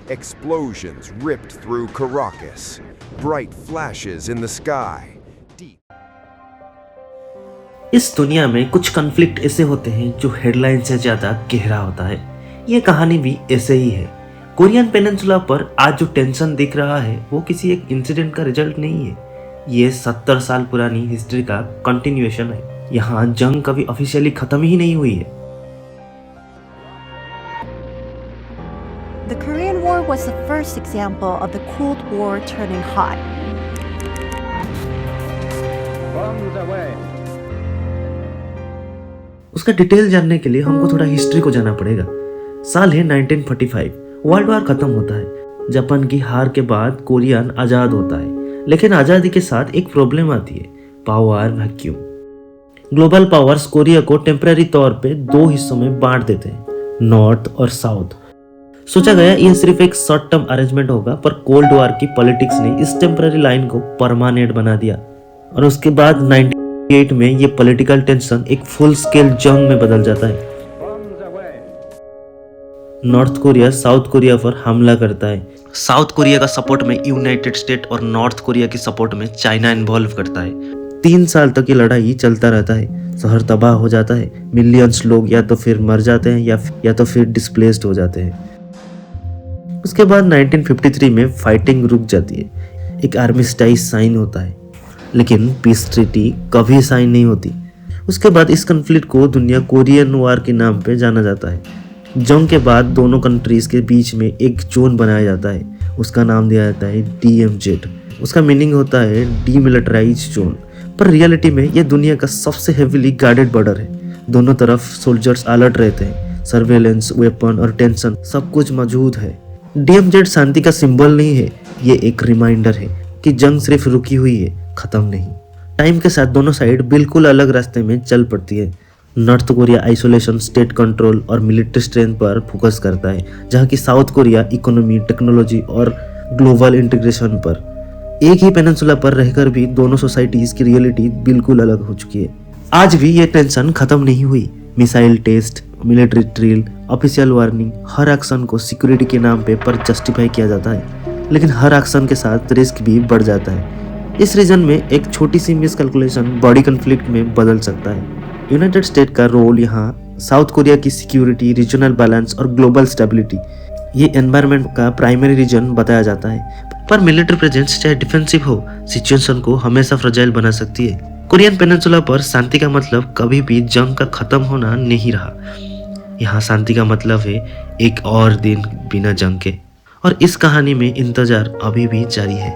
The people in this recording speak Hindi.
Explosions ripped through Caracas. Bright flashes in the sky. इस दुनिया में कुछ कॉन्फ्लिक्ट ऐसे होते हैं जो हेडलाइन से ज्यादा गहरा होता है। ये कहानी भी ऐसे ही है। कोरियन पेनिनसुला पर आज जो टेंशन दिख रहा है वो किसी एक इंसिडेंट का रिजल्ट नहीं है। ये 70 साल पुरानी हिस्ट्री का कंटिन्यूएशन है। यहाँ जंग कभी ऑफिशियली खत्म ही नहीं हुई है। The Korean War was the first example of the Cold War turning hot. Bombs away. उसका डिटेल जानने के लिए हमको थोड़ा हिस्ट्री को जाना पड़ेगा। साल है 1945। वर्ल्ड वॉर खत्म होता है। जापान की हार के बाद कोरियन आजाद होता है, लेकिन आजादी के साथ एक प्रॉब्लम आती है, power vacuum. Global powers Korea को टेम्पररी तौर पे दो हिस्सों में बांट देते हैं, नॉर्थ और साउथ। सोचा गया यह सिर्फ एक शॉर्ट टर्म अरेंजमेंट होगा, पर कोल्ड वॉर की पॉलिटिक्स ने इस टेम्पररी लाइन को परमानेंट बना दिया और उसके बाद 1998 में ये पॉलिटिकल टेंशन एक फुल स्केल जंग में बदल जाता है। नॉर्थ कोरिया साउथ कोरिया पर हमला करता है। साउथ कोरिया का सपोर्ट में यूनाइटेड स्टेट और नॉर्थ कोरिया की सपोर्ट में चाइना इन्वॉल्व करता है। 3 साल तक ये लड़ाई चलता रहता है। शहर तबाह हो जाता है। मिलियंस लोग या तो फिर मर जाते हैं या तो फिर डिस्प्लेस्ड हो जाते हैं। उसके बाद 1953 में फाइटिंग रुक जाती है। एक आर्मिस्टाइज साइन होता है, लेकिन पीस ट्रीटी कभी साइन नहीं होती। उसके बाद इस कॉन्फ्लिक्ट को दुनिया कोरियन वॉर के नाम पे जाना जाता है। जंग के बाद दोनों कंट्रीज के बीच में एक जोन बनाया जाता है। उसका नाम दिया जाता है DMZ। उसका मीनिंग होता है डीमिलिटराइज जोन, पर रियलिटी में यह दुनिया का सबसे हेवीली गार्डेड बॉर्डर है। दोनों तरफ सोल्जर्स अलर्ट रहते हैं। सर्वेलेंस, वेपन और टेंशन सब कुछ मौजूद है। DMZ शांति का सिंबल नहीं है, ये एक रिमाइंडर है कि जंग सिर्फ रुकी हुई है, खत्म नहीं। टाइम के साथ दोनों साइड बिल्कुल अलग रास्ते में चल पड़ती है। North Korea isolation, state control और मिलिट्री स्ट्रेंथ पर फोकस करता है, जहाँ की साउथ कोरिया इकोनॉमी, टेक्नोलॉजी और ग्लोबल इंटीग्रेशन पर। एक ही पेनिनसुला पर रहकर भी दोनों सोसाइटीज की रियलिटी बिल्कुल अलग हो चुकी है। आज भी ये टेंशन खत्म नहीं हुई। Missile test, military drill, official warning, हर एक्शन को सिक्योरिटी के नाम पे पर जस्टिफाई किया जाता है, लेकिन हर एक्शन के साथ रिस्क भी बढ़ जाता है। इस रीजन में एक छोटी सी मिसकैलकुलेशन बड़ी कॉन्फ्लिक्ट में बदल सकता है। यूनाइटेड स्टेट का रोल यहाँ साउथ कोरिया की सिक्योरिटी, रीजनल बैलेंस और ग्लोबल स्टेबिलिटी, ये एनवायरनमेंट का प्राइमरी रीजन बताया जाता है। पर मिलिट्री प्रेजेंस चाहे डिफेंसिव हो, सिचुएशन को हमेशा फ्रजाइल बना सकती है। कोरियन पेनिनसुला पर शांति का मतलब कभी भी जंग का खत्म होना नहीं रहा। यहाँ शांति का मतलब है एक और दिन बिना जंग के, और इस कहानी में इंतजार अभी भी जारी है।